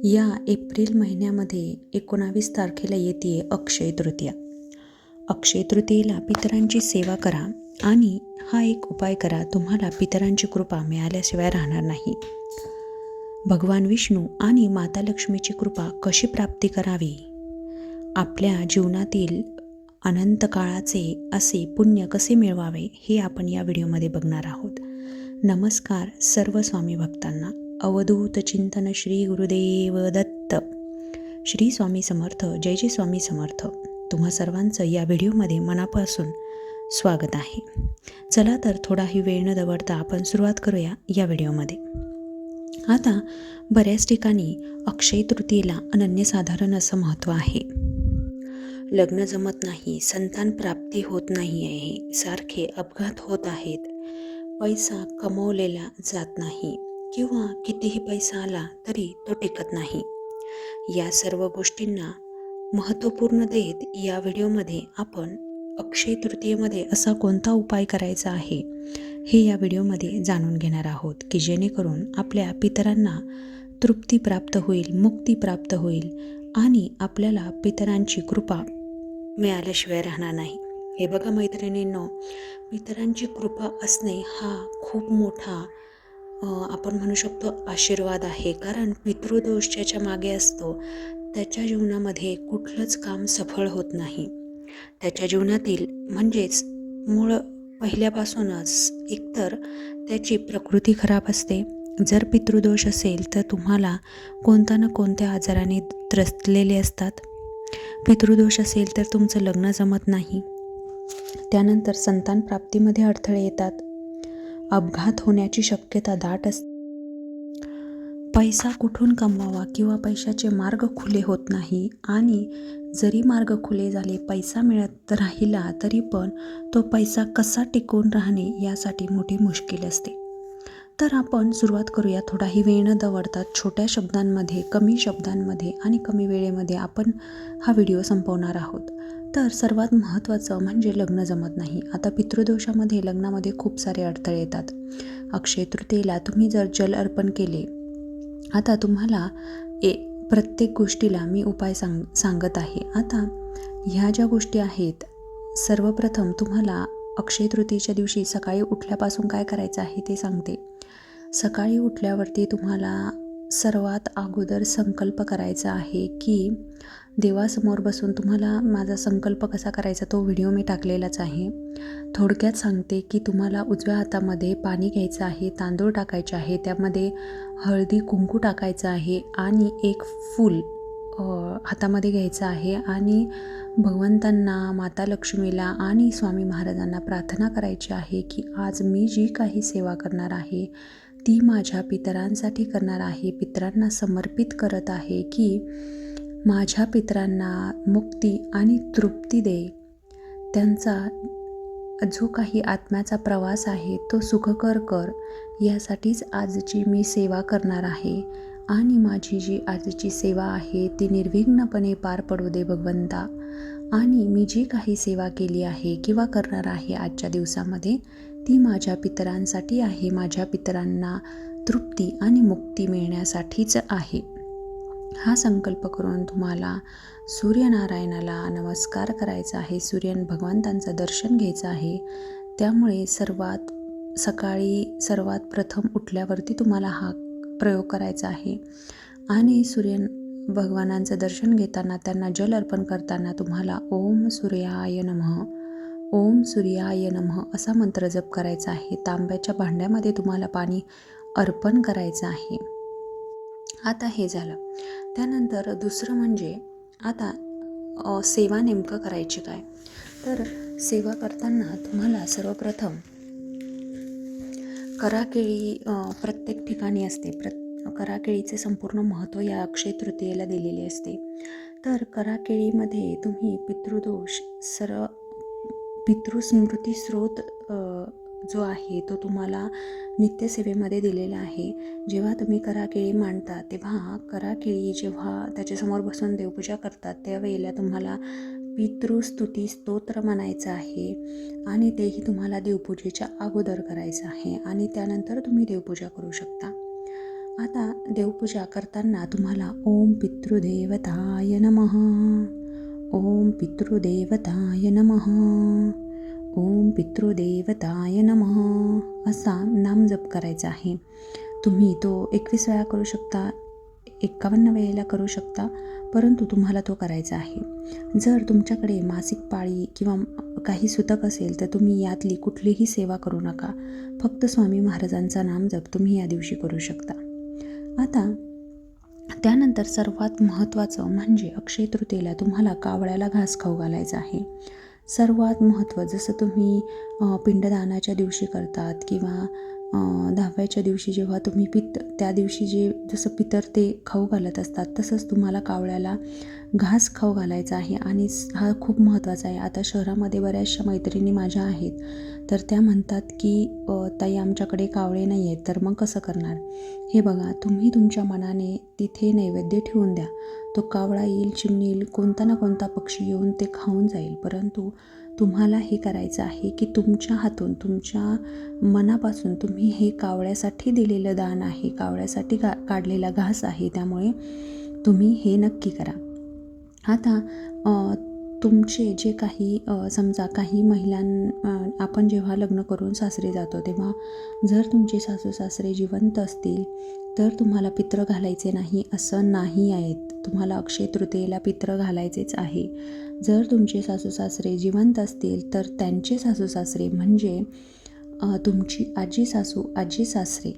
या एप्रिल महिन्यामध्ये 19 तारखेला येते अक्षय तृतीया. अक्षय तृतीयेला पितरांची सेवा करा आणि हा एक उपाय करा, तुम्हाला पितरांची कृपा मिळाल्याशिवाय राहणार नाही. भगवान विष्णू आणि माता लक्ष्मीची कृपा कशी प्राप्ती करावी, आपल्या जीवनातील अनंत काळाचे असे पुण्य कसे मिळवावे, हे आपण या व्हिडिओमध्ये बघणार आहोत. नमस्कार सर्व स्वामी भक्तांना. अवधूत चिंतन श्री गुरुदेव दत्त. श्री स्वामी समर्थ. जय जय स्वामी समर्थ. तुम्हा सर्वांचं या व्हिडिओमध्ये मनापासून स्वागत आहे. चला तर थोडाही वेळ न दवडता आपण सुरुवात करूया या व्हिडिओमध्ये. आता बऱ्याच ठिकाणी अक्षय तृतीयेला अनन्यसाधारण असं महत्त्व आहे. लग्न जमत नाही, संतान प्राप्ती होत नाही आहे, सारखे अपघात होत आहेत, पैसा कमवलेला जात नाही किंवा कितीही पैसा आला तरी तो टिकत नाही. या सर्व गोष्टींना महत्त्वपूर्ण देत या व्हिडिओमध्ये आपण अक्षय तृतीयेमध्ये असा कोणता उपाय करायचा आहे हे या व्हिडिओमध्ये जाणून घेणार आहोत, की जेणेकरून आपल्या पितरांना तृप्ती प्राप्त होईल, मुक्ती प्राप्त होईल आणि आपल्याला पितरांची कृपा मिळाल्याशिवाय राहणार नाही. हे बघा मैत्रिणींनो, पितरांची कृपा असणे हा खूप मोठा आपण म्हणू शकतो आशीर्वाद आहे. कारण पितृदोष ज्याच्या मागे असतो त्याच्या जीवनामध्ये कुठलंच काम सफळ होत नाही. त्याच्या जीवनातील म्हणजेच मूळ पहिल्यापासूनच एकतर त्याची प्रकृती खराब असते. जर पितृदोष असेल तर तुम्हाला कोणत्या ना कोणत्या आजाराने त्रस्तलेले असतात. पितृदोष असेल तर तुमचं लग्न जमत नाही. त्यानंतर संतान प्राप्तीमध्ये अडथळे येतात. अपघात होण्याची शक्यता दाट असते. पैसा कुठून कमवावा किंवा पैशाचे मार्ग खुले होत नाही आणि जरी मार्ग खुले झाले, पैसा मिळत राहिला तरी पण तो पैसा कसा टिकून राहणे यासाठी मोठी मुश्किल असते. तर आपण सुरुवात करूया. थोडाही वेळ न दवडता छोट्या शब्दांमध्ये, कमी शब्दांमध्ये आणि कमी वेळेमध्ये आपण हा व्हिडिओ संपवणार आहोत. तर सर्वात महत्त्वाचं म्हणजे लग्न जमत नाही. आता पितृदोषामध्ये लग्नामध्ये खूप सारे अडथळे येतात. अक्षय तृतीयेला तुम्ही जर जल अर्पण केले, आता तुम्हाला प्रत्येक गोष्टीला मी उपाय सांगत आहे. आता ह्या ज्या गोष्टी आहेत, सर्वप्रथम तुम्हाला अक्षय तृतीयेच्या दिवशी सकाळी उठल्यापासून काय करायचं आहे ते सांगते. सकाळी उठल्यावरती तुम्हाला सर्वात अगोदर संकल्प करायचा आहे की देवासमोर बसून तुम्हाला माझा संकल्प कसा करायचा तो व्हिडिओ मी टाकलेलाच आहे. थोडक्यात सांगते की तुम्हाला उजव्या हातामध्ये पाणी घ्यायचं आहे, तांदूळ टाकायचे आहे, त्यामध्ये हळदी कुंकू टाकायचं आहे आणि एक फूल हातामध्ये घ्यायचं आहे आणि भगवंतांना, माता लक्ष्मीला आणि स्वामी महाराजांना प्रार्थना करायची आहे की आज मी जी काही सेवा करणार आहे ती माझ्या पितरांसाठी करणार आहे. पितरांना समर्पित करत आहे की माझ्या पितरांना मुक्ती आणि तृप्ती दे. त्यांचा जो काही आत्म्याचा प्रवास आहे तो सुखकर कर. यासाठीच आजची मी सेवा करणार आहे आणि माझी जी आजची सेवा आहे ती निर्विघ्नपणे पार पडू दे भगवंता. आणि मी जी काही सेवा केली आहे किंवा करणार आहे आजच्या दिवसामध्ये ती माझ्या पितरांसाठी आहे. माझ्या पितरांना तृप्ती आणि मुक्ती मिळण्यासाठीच आहे. हा संकल्प करून तुम्हाला सूर्यनारायणाला नमस्कार करायचा आहे. सूर्य भगवंतांचं दर्शन घ्यायचं आहे. त्यामुळे सकाळी सर्वात प्रथम उठल्यावरती तुम्हाला हा प्रयोग करायचा आहे आणि सूर्य भगवानांचं दर्शन घेताना, त्यांना जल अर्पण करताना तुम्हाला ओम सूर्याय नमः, ओम सूर्याय नमः असा मंत्र जप करायचा आहे. तांब्याच्या भांड्यामध्ये तुम्हाला पाणी अर्पण करायचं आहे. आता हे झालं. त्यानंतर दुसरं म्हणजे आता सेवा नेमकं करायची काय, तर सेवा करताना तुम्हाला सर्वप्रथम कराकेळी प्रत्येक ठिकाणी असते. कराकेळीचे संपूर्ण महत्त्व या अक्षय तृतीयेला दिलेले असते. तर कराकेळीमध्ये तुम्ही पितृदोष पितृस्मृती स्रोत जो आहे तो तुम्हाला नित्यसेवेमध्ये दिलेला आहे. जेव्हा तुम्ही कराकेळी मांडता तेव्हा कराकेळी जेव्हा त्याच्यासमोर बसून देवपूजा करतात त्यावेळेला तुम्हाला पितृस्तुती स्तोत्र म्हणायचं आहे आणि तेही तुम्हाला देवपूजेच्या अगोदर करायचं आहे आणि त्यानंतर तुम्ही देवपूजा करू शकता. आता देवपूजा करताना तुम्हाला ओम पितृदेवताय नमः, ओम पितृदेवताय नमः, ओम पितृदेवताय नमः असा नामजप करायचा आहे. तुम्ही तो 21 वेळा करू शकता, 51 वेळेला करू शकता, परंतु तुम्हाला तो करायचा आहे. जर तुमच्याकडे मासिक पाळी किंवा काही सुतक असेल तर तुम्ही यातली कुठलीही सेवा करू नका. फक्त स्वामी महाराजांचा नामजप तुम्ही या दिवशी करू शकता. आता त्यानंतर सर्वात महत्त्वाचं म्हणजे अक्षय तृतीयेला तुम्हाला कावळ्याला घास खाऊ घालायचा आहे. सर्वात महत्त्व जसं तुम्ही पिंडदानाच्या दिवशी करतात किंवा 10व्याच्या दिवशी जेव्हा तुम्ही त्या दिवशी जसं पितर ते खाऊ घालत असतात तसंच तुम्हाला कावळ्याला घास खाऊ घालायचा आहे. आणि हा खूप महत्त्वाचा आहे. आता शहरामध्ये बऱ्याचशा मैत्रिणी माझ्या आहेत, तर त्या म्हणतात की ताई आमच्याकडे कावळे नाही आहेत, तर मग कसं करणार? हे बघा, तुम्ही तुमच्या मनाने तिथे नैवेद्य ठेवून द्या. तो कावळा येईल, चिमणी येईल, कोणता ना कोणता पक्षी येऊन ते खाऊन जाईल, परंतु तुम्हाला हे करायचं आहे की तुमच्या हातून, तुमच्या मनापासून तुम्ही हे कावळ्यासाठी दिलेलं दान आहे, कावळ्यासाठी काढलेला घास आहे, त्यामुळे तुम्ही हे नक्की करा. आता तुमचे जे काही समजा काही आपण जेव्हा लग्न करून सासरी जातो तेव्हा जर तुमचे सासू सासरे जिवंत असतील तर तुम्हाला पित्र घालायचे नाही असं नाही आहे. तुम्हाला अक्षय तृतीयेला पित्र घालायचेच आहे. जर तुमचे सासू सासरे जिवंत असतील तर त्यांचे सासू सासरे म्हणजे तुमची आजी सासू आजी सासरे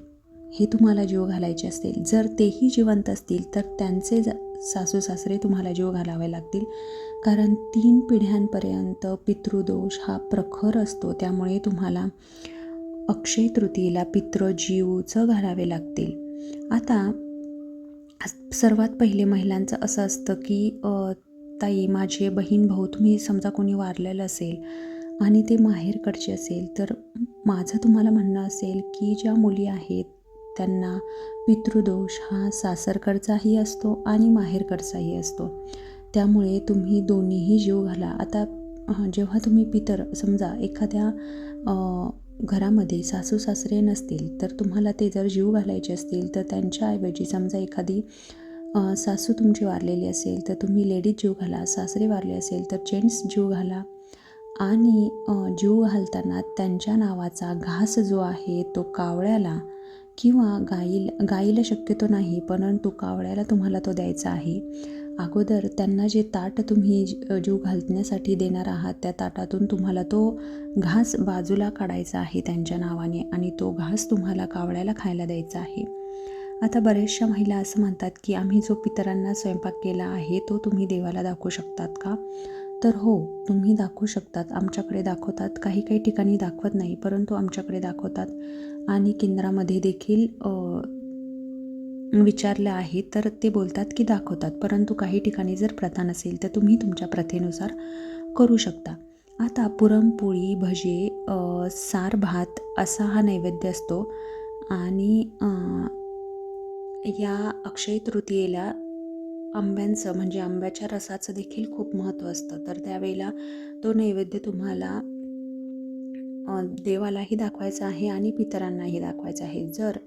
हे तुम्हाला जीव घालायचे असतील. जर तेही जिवंत असतील तर त्यांचे सासू सासरे तुम्हाला जीव घालावे लागतील, कारण 3 पिढ्यांपर्यंत पितृदोष हा प्रखर असतो. त्यामुळे तुम्हाला अक्षय तृतीयेला पितृजीवचं घालावे लागतील. आता सर्वात पहिले महिलांचं असं असतं की ताई, माझे बहीण भाऊ, तुम्ही समजा कोणी वारलेलं असेल आणि ते माहेरकडचे असेल तर माझं तुम्हाला म्हणणं असेल की ज्या मुली आहेत त्यांना पितृदोष हा सासरकडचाही असतो आणि माहेरकडचाही असतो. त्यामुळे तुम्ही दोन्हीही जीव घाला. आता जेव्हा तुम्ही समजा एखाद्या घरामध्ये सासू सासरे नसतील तर तुम्हाला ते जर जीव घालायचे असतील तर त्यांच्याऐवजी समजा एखादी सासू तुमची वारलेली असेल तर तुम्ही लेडीज जीव घाला, सासरे वारले असेल तर जेंट्स जीव घाला. आणि जीव घालताना त्यांच्या नावाचा घास जो आहे तो कावळ्याला किंवा गाईला शक्यतो नाही, परंतु कावळ्याला तुम्हाला तो द्यायचा आहे. अगोदर त्यांना जे ताट तुम्ही जीव घालण्यासाठी देणार आहात त्या ताटातून तुम्हाला तो घास बाजूला काढायचा आहे त्यांच्या नावाने आणि तो घास तुम्हाला कावळ्याला खायला द्यायचा आहे. आता बऱ्याचशा महिला असं म्हणतात की आम्ही जो पितरांना स्वयंपाक केला आहे तो तुम्ही देवाला दाखवू शकतात का? तर हो, तुम्ही दाखवू शकतात. आमच्याकडे दाखवतात, काही ठिकाणी दाखवत नाही, परंतु आमच्याकडे दाखवतात. आणि केंद्रामध्ये देखील विचारलं आहे तर ते बोलतात की दाखवतात, परंतु काही ठिकाणी जर प्रथा नसेल तर तुम्ही तुमच्या प्रथेनुसार करू शकता. आता पुरणपोळी, भजे, सार भात असा हा नैवेद्य असतो. आणि या अक्षय तृतीयेला आंब्याचं म्हणजे आंब्याच्या रसाचं देखील खूप महत्त्व असतं. तर त्यावेळेला तो नैवेद्य तुम्हाला देवालाही दाखवायचा आहे आणि पितरांनाही दाखवायचा आहे. जर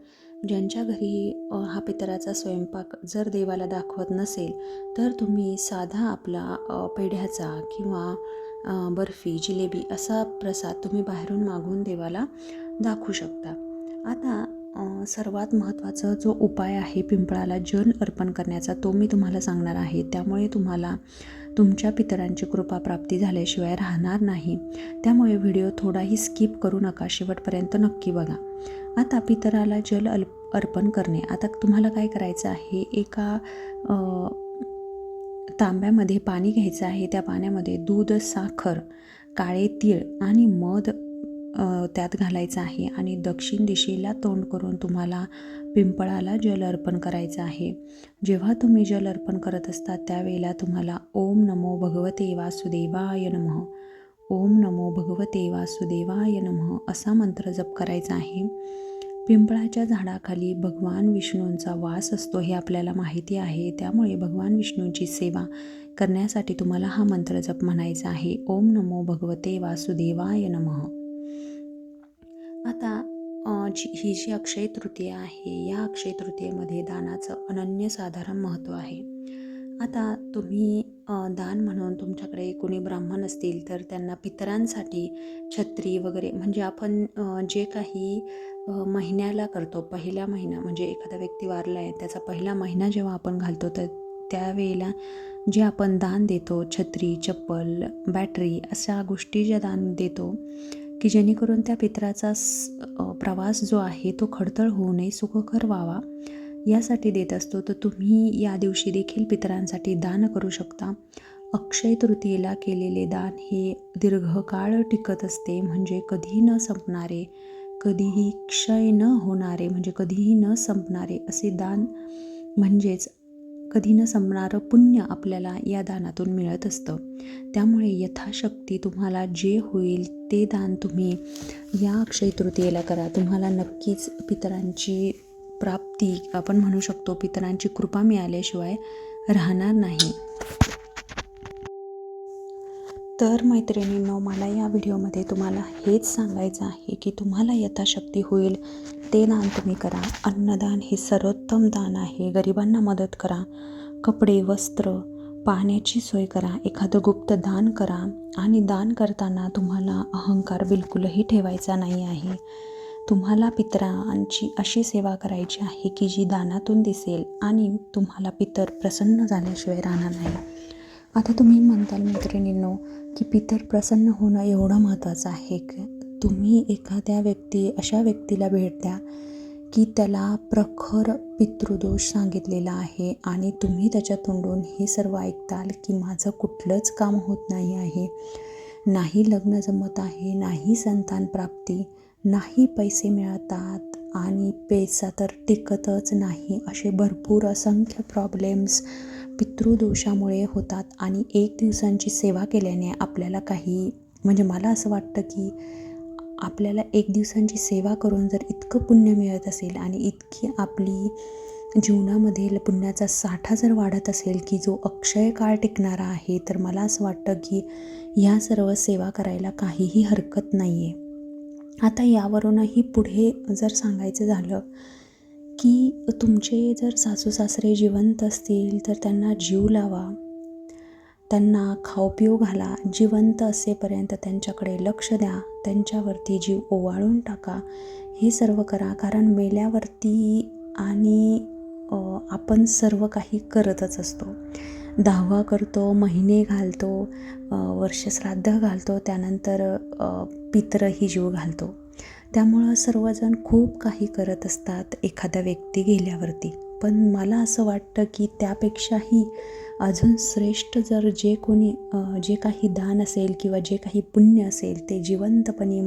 ज्यांच्या घरी हा पितराचा स्वयंपाक जर देवाला दाखवत नसेल तर तुम्ही साधा आपला पेढ्याचा किंवा बर्फी, जिलेबी असा प्रसाद तुम्ही बाहेरून मागवून देवाला दाखवू शकता. आता सर्वात महत्त्वाचा जो उपाय आहे पिंपळाला जल अर्पण करण्याचा तो मी तुम्हाला सांगणार आहे. त्यामुळे तुम्हाला तुमच्या पितरांची कृपा प्राप्ती झाल्याशिवाय राहणार नाही. त्यामुळे व्हिडिओ थोडाही स्किप करू नका, शेवटपर्यंत नक्की बघा. आता पितराला जल अर्पण करणे. आता तुम्हाला काय करायचं आहे, एका तांब्यामध्ये पाणी घ्यायचं आहे. त्या पाण्यामध्ये दूध, साखर, काळे तीळ आणि मध त्यात घालायचं आहे आणि दक्षिण दिशेला तोंड करून तुम्हाला पिंपळाला जल अर्पण करायचं आहे. जेव्हा तुम्ही जल अर्पण करत असता त्यावेळेला तुम्हाला ओम नमो भगवते वासुदेवाय नमः, ओम नमो भगवते वासुदेवाय नमः असा मंत्र जप करायचा आहे. पिंपळाच्या झाडाखाली भगवान विष्णूंचा वास असतो हे आपल्याला माहिती आहे. त्यामुळे भगवान विष्णूंची सेवा करण्यासाठी तुम्हाला हा मंत्र जप म्हणायचा आहे. ओम नमो भगवते वासुदेवाय नमः. आता ही जी अक्षय तृतीया आहे, या अक्षय तृतीयेमध्ये दानाचं अनन्यसाधारण महत्त्व आहे. आता तुम्ही दान म्हणून तुमच्याकडे कोणी ब्राह्मण असतील तर त्यांना पितरांसाठी छत्री वगैरे म्हणजे आपण जे काही महिन्याला करतो, पहिला महिना म्हणजे एखादा व्यक्ती वारला आहे त्याचा पहिला महिना जेव्हा आपण घालतो तर त्यावेळेला जे आपण दान देतो, छत्री, चप्पल, बॅटरी अशा गोष्टी ज्या दान देतो की जेणेकरून त्या पितराचा प्रवास जो आहे तो खडतर होऊ नये, सुखकर व्हावा यासाठी देत असतो. तर तुम्ही या दिवशी देखील पितरांसाठी दान करू शकता. अक्षय तृतीयेला केलेले दान हे दीर्घकाळ टिकत असते, म्हणजे कधीही न संपणारे, कधीही क्षय न होणारे, म्हणजे कधीही न संपणारे असे दान, म्हणजेच कधी न संपणारं पुण्य आपल्याला या दानातून मिळत असतं. त्यामुळे यथाशक्ती तुम्हाला जे होईल ते दान तुम्ही या अक्षय तृतीयेला करा. तुम्हाला नक्कीच पितरांची प्राप्ती, आपण म्हणू शकतो पितरांची कृपा मिळाल्याशिवाय राहणार नाही. तर मैत्रिणींनो, मला या व्हिडिओमध्ये तुम्हाला हेच सांगायचं आहे की तुम्हाला यथाशक्ती होईल ते दान तुम्ही करा. अन्नदान हे सर्वोत्तम दान आहे. गरिबांना मदत करा, कपडे, वस्त्र, पाण्याची सोय करा, एखादं गुप्त दान करा. आणि दान करताना तुम्हाला अहंकार बिलकुलही ठेवायचा नाही आहे. तुम्हाला पितरांची अशी सेवा करायची आहे की जी दानातून दिसेल आणि तुम्हाला पितर प्रसन्न झाल्याशिवाय राहणार नाही. आता तुम्ही म्हणताल मैत्रिणींनो की पितर प्रसन्न होणं एवढं महत्त्वाचं आहे की तुम्ही एखाद्या अशा व्यक्तीला भेट द्या की त्याला प्रखर पितृदोष सांगितलेला आहे आणि तुम्ही त्याच्या तोंडून हे सर्व ऐकताल की माझं कुठलंच काम होत नाही आहे, नाही लग्न जमत आहे, नाही संतान प्राप्ती, नाही पैसे मिळतात आणि पैसा तर टिकतच नाही, असे भरपूर असंख्य प्रॉब्लेम्स पितृदोषामुळे होतात. आणि 1 दिवसांची सेवा केल्याने आपल्याला काही, म्हणजे मला असं वाटतं की आपल्याला 1 दिवसांची सेवा करून जर इतकं पुण्य मिळत असेल आणि इतकी आपली जीवनामध्ये पुण्याचा साठा जर वाढत असेल की जो अक्षय काळ टिकणारा आहे, तर मला असं वाटतं की ह्या सर्व सेवा करायला काहीही हरकत नाही आहे. आता यावरूनही पुढे जर सांगायचं झालं की तुमचे जर सासू सासरे जिवंत असतील तर त्यांना जीव लावा, त्यांना खाऊ घाला, जिवंत असेपर्यंत त्यांच्याकडे लक्ष द्या, त्यांच्यावरती जीव ओवाळून टाका, हे सर्व करा. कारण मेल्यावरती आणि आपण सर्व काही करतच असतो. 10वा करतो, महिने घालतो, वर्षश्राद्ध घालतो, त्यानंतर पितरही जीव घालतो. त्यामुळं सर्वजण खूप काही करत असतात एखाद्या व्यक्ती गेल्यावरती. पण मला असं वाटतं की त्यापेक्षाही अजून श्रेष्ठ जर जे काही दान असेल किंवा जे काही पुण्य असेल ते जिवंतपणे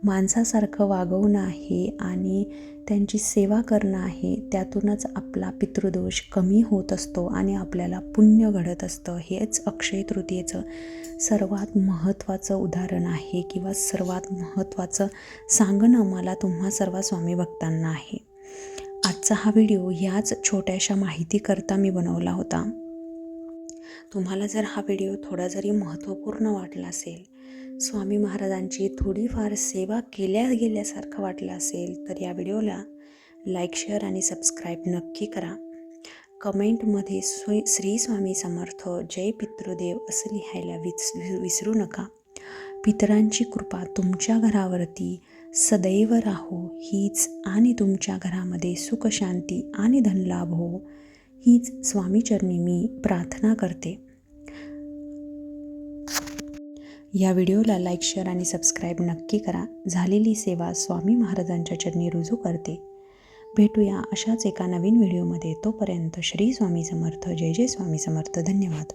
माणसासारखं वागवणं आहे आणि त्यांची सेवा करणं आहे. त्यातूनच आपला पितृदोष कमी होत असतो आणि आपल्याला पुण्य घडत असतं. हेच अक्षय तृतीयेचं सर्वात महत्त्वाचं उदाहरण आहे किंवा सर्वात महत्त्वाचं सांगणं मला तुम्हा सर्व स्वामी भक्तांना आहे. आजचा हा व्हिडिओ ह्याच छोट्याशा माहितीकरता मी बनवला होता. तुम्हाला जर हा व्हिडिओ थोडा जरी महत्त्वपूर्ण वाटला असेल, स्वामी महाराजांची थोडीफार सेवा गेल्यासारखं वाटलं असेल, तर या व्हिडिओला लाईक, शेअर आणि सबस्क्राईब नक्की करा. कमेंटमध्ये श्री स्वामी समर्थ, जय पितृदेव असं लिहायला विसरू नका. पितरांची कृपा तुमच्या घरावरती सदैव राहो हीच, आणि तुमच्या घरामध्ये सुख, शांती आणि धनलाभ हो हीच स्वामीचरणी मी प्रार्थना करते. या व्हिडिओला लाईक, शेअर आणि सबस्क्राईब नक्की करा. झालेली सेवा स्वामी महाराजांच्या चरणी रुजू करते. भेटूया अशाच एका नवीन व्हिडिओमध्ये. तोपर्यंत श्री स्वामी समर्थ, जय जय स्वामी समर्थ. धन्यवाद.